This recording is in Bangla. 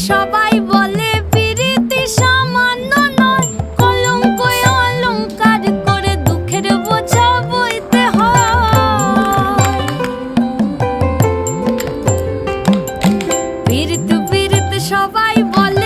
সবাই বলে পিরিতি সামান্য নয়, কলঙ্ক অলংকার করে দুঃখের বোঝা বইতে হয়। পিরিত পিরিত সবাই বলে